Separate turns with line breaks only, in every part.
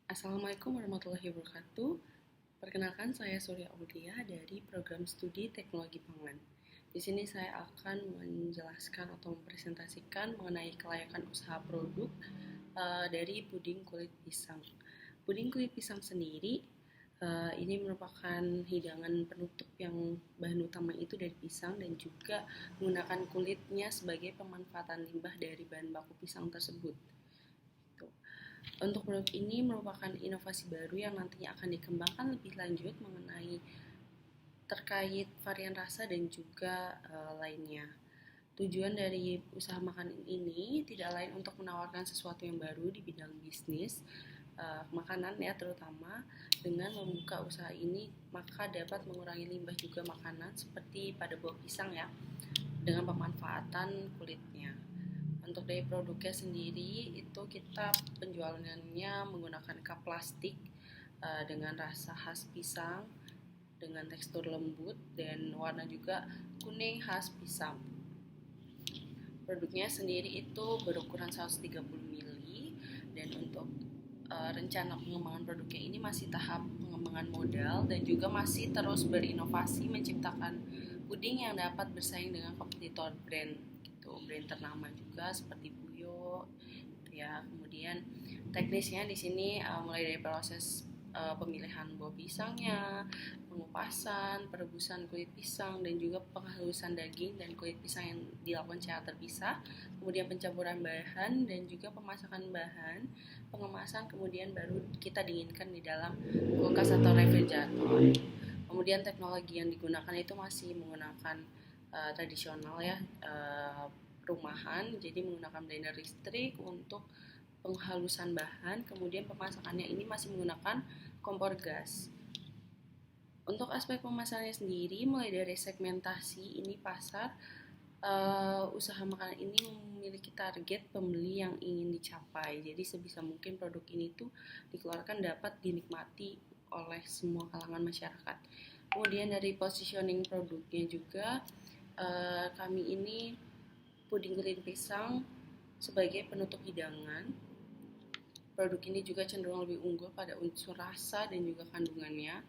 Assalamualaikum warahmatullahi wabarakatuh. Perkenalkan, saya Surya Aulia dari Program Studi Teknologi Pangan. Di sini saya akan menjelaskan atau mempresentasikan mengenai kelayakan usaha produk dari puding kulit pisang. Puding kulit pisang sendiri ini merupakan hidangan penutup yang bahan utama itu dari pisang dan juga menggunakan kulitnya sebagai pemanfaatan limbah dari bahan baku pisang tersebut. Untuk produk ini merupakan inovasi baru yang nantinya akan dikembangkan lebih lanjut mengenai terkait varian rasa dan juga lainnya. Tujuan dari usaha makanan ini tidak lain untuk menawarkan sesuatu yang baru di bidang bisnis makanan ya, terutama dengan membuka usaha ini maka dapat mengurangi limbah juga makanan seperti pada buah pisang ya, dengan pemanfaatan kulitnya. Untuk dari produknya sendiri itu kita penjualannya menggunakan cup plastik dengan rasa khas pisang, dengan tekstur lembut dan warna juga kuning khas pisang. Produknya sendiri itu berukuran 130 ml dan untuk rencana pengembangan produknya ini masih tahap pengembangan modal dan juga masih terus berinovasi menciptakan puding yang dapat bersaing dengan kompetitor brand gitu, brand ternama juga seperti Buyo ya. Kemudian teknisnya di sini mulai dari proses pemilihan buah pisangnya, pengupasan, perebusan kulit pisang dan juga penghalusan daging dan kulit pisang yang dilakukan secara terpisah, kemudian pencampuran bahan dan juga pemasakan bahan, pengemasan, kemudian baru kita dinginkan di dalam kulkas atau refrigerator. Kemudian teknologi yang digunakan itu masih menggunakan tradisional ya, rumahan, jadi menggunakan blender listrik untuk penghalusan bahan, kemudian pemasakannya ini masih menggunakan kompor gas. Untuk aspek pemasarannya sendiri, mulai dari segmentasi ini pasar, usaha makanan ini memiliki target pembeli yang ingin dicapai. Jadi sebisa mungkin produk ini tuh dikeluarkan dapat dinikmati oleh semua kalangan masyarakat. Kemudian dari positioning produknya juga, kami ini puding kulit pisang sebagai penutup hidangan. Produk ini juga cenderung lebih unggul pada unsur rasa dan juga kandungannya.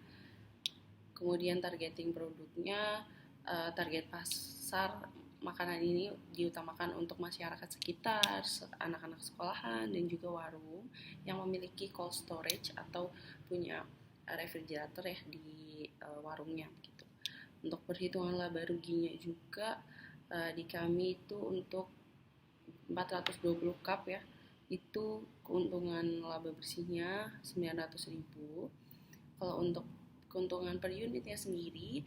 Kemudian targeting produknya, target pasar makanan ini diutamakan untuk masyarakat sekitar, anak-anak sekolahan dan juga warung yang memiliki cold storage atau punya refrigerator ya di warungnya gitu. Untuk perhitungan laba ruginya juga di kami itu untuk 420 cup ya, itu keuntungan laba bersihnya 900.000. Kalau untuk keuntungan per unitnya sendiri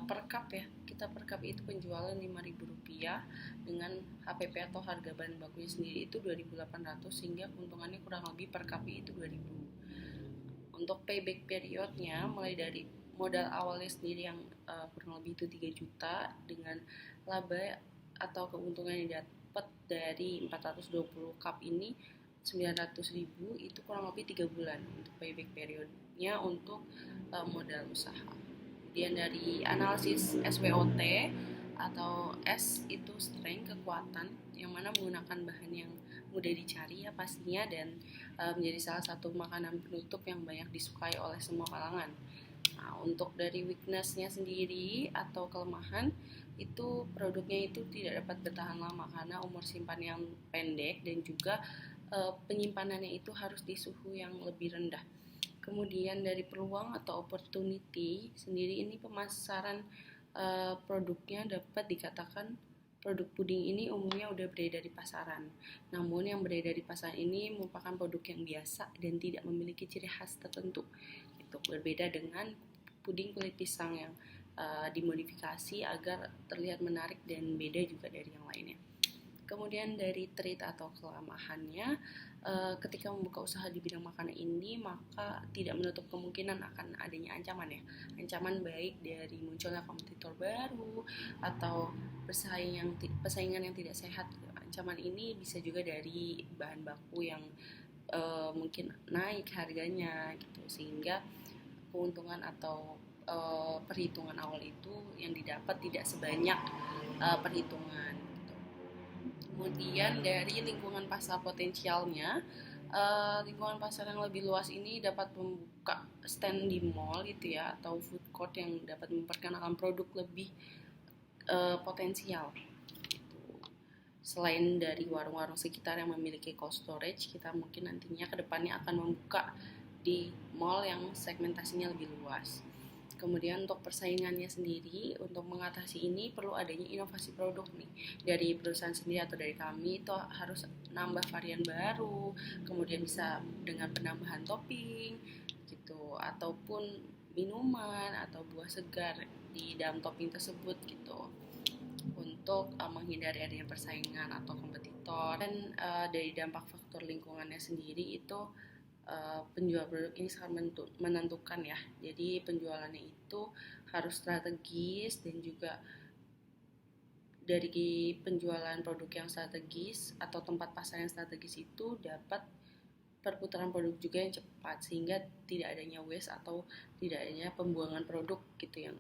per cup ya, kita per cup itu penjualan Rp5.000 dengan HPP atau harga bahan bakunya sendiri itu 2.800 sehingga keuntungannya kurang lebih per cup itu 2.000. Untuk payback periodnya mulai dari modal awalnya sendiri yang kurang lebih itu 3 juta dengan laba atau keuntungan yang dapat dari 420 cup ini 900.000 itu kurang lebih 3 bulan untuk payback periodnya untuk modal usaha. Kemudian dari analisis SWOT atau S itu strength, kekuatan, yang mana menggunakan bahan yang mudah dicari ya pastinya dan menjadi salah satu makanan penutup yang banyak disukai oleh semua kalangan. Nah, untuk dari weakness-nya sendiri atau kelemahan itu produknya itu tidak dapat bertahan lama karena umur simpan yang pendek dan juga penyimpanannya itu harus di suhu yang lebih rendah. Kemudian dari peluang atau opportunity sendiri ini pemasaran produknya dapat dikatakan produk puding ini umumnya udah beredar di pasaran. Namun yang beredar di pasaran ini merupakan produk yang biasa dan tidak memiliki ciri khas tertentu. Itu berbeda dengan puding kulit pisang yang dimodifikasi agar terlihat menarik dan beda juga dari yang lainnya. Kemudian dari trait atau kelemahannya, ketika membuka usaha di bidang makanan ini maka tidak menutup kemungkinan akan adanya ancaman ya, ancaman baik dari munculnya kompetitor baru atau persaingan yang tidak sehat. Ancaman ini bisa juga dari bahan baku yang mungkin naik harganya gitu, sehingga keuntungan atau perhitungan awal itu yang didapat tidak sebanyak perhitungan gitu. Kemudian dari lingkungan pasar potensialnya lingkungan pasar yang lebih luas ini dapat membuka stand di mall gitu ya, atau food court yang dapat memperkenalkan produk lebih potensial. Selain dari warung-warung sekitar yang memiliki cold storage, kita mungkin nantinya kedepannya akan membuka di mall yang segmentasinya lebih luas. Kemudian untuk persaingannya sendiri, untuk mengatasi ini perlu adanya inovasi produk nih dari perusahaan sendiri atau dari kami, itu harus nambah varian baru, kemudian bisa dengan penambahan topping gitu, ataupun minuman atau buah segar di dalam topping tersebut gitu, untuk menghindari adanya persaingan atau kompetitor. Dan dari dampak faktor lingkungannya sendiri itu, penjual produk ini sangat menentukan ya. Jadi penjualannya itu harus strategis, dan juga dari penjualan produk yang strategis atau tempat pasar yang strategis itu dapat perputaran produk juga yang cepat, sehingga tidak adanya waste atau tidak adanya pembuangan produk gitu yang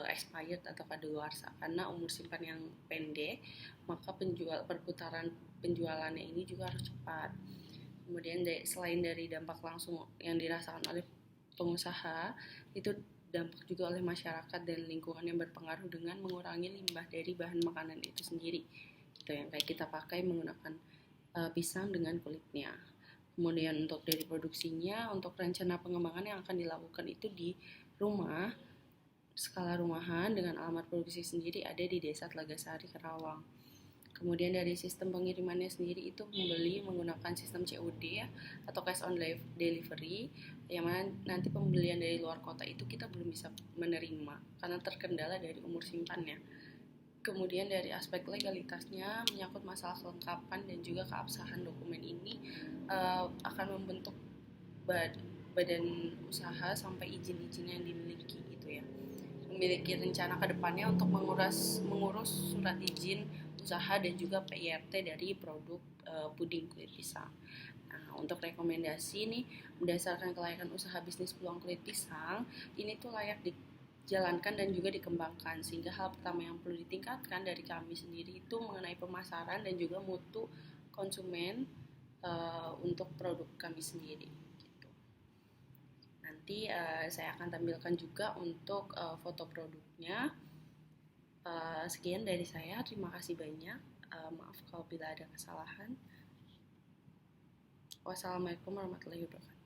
expired atau kadaluarsa. Karena umur simpan yang pendek, maka perputaran penjualannya ini juga harus cepat. Kemudian selain dari dampak langsung yang dirasakan oleh pengusaha, itu dampak juga oleh masyarakat dan lingkungan yang berpengaruh dengan mengurangi limbah dari bahan makanan itu sendiri. Itu yang kayak kita pakai menggunakan pisang dengan kulitnya. Kemudian untuk dari produksinya, untuk rencana pengembangan yang akan dilakukan itu di rumah, skala rumahan dengan alamat produksi sendiri ada di Desa Telagasari, Karawang. Kemudian dari sistem pengirimannya sendiri itu membeli menggunakan sistem COD ya, atau cash on delivery, yang mana nanti pembelian dari luar kota itu kita belum bisa menerima karena terkendala dari umur simpannya. Kemudian dari aspek legalitasnya, menyangkut masalah kelengkapan dan juga keabsahan dokumen ini, akan membentuk badan usaha sampai izin-izin yang dimiliki gitu ya. Memiliki rencana ke depannya untuk mengurus surat izin usaha dan juga PIRT dari produk puding kulit pisang. Nah, untuk rekomendasi nih, berdasarkan kelayakan usaha bisnis peluang kulit pisang, ini tuh layak dijalankan dan juga dikembangkan, sehingga hal pertama yang perlu ditingkatkan dari kami sendiri itu mengenai pemasaran dan juga mutu konsumen untuk produk kami sendiri. Gitu. Nanti saya akan tampilkan juga untuk foto produknya. Sekian dari saya, terima kasih banyak. Maaf kalau bila ada kesalahan. Wassalamualaikum warahmatullahi wabarakatuh.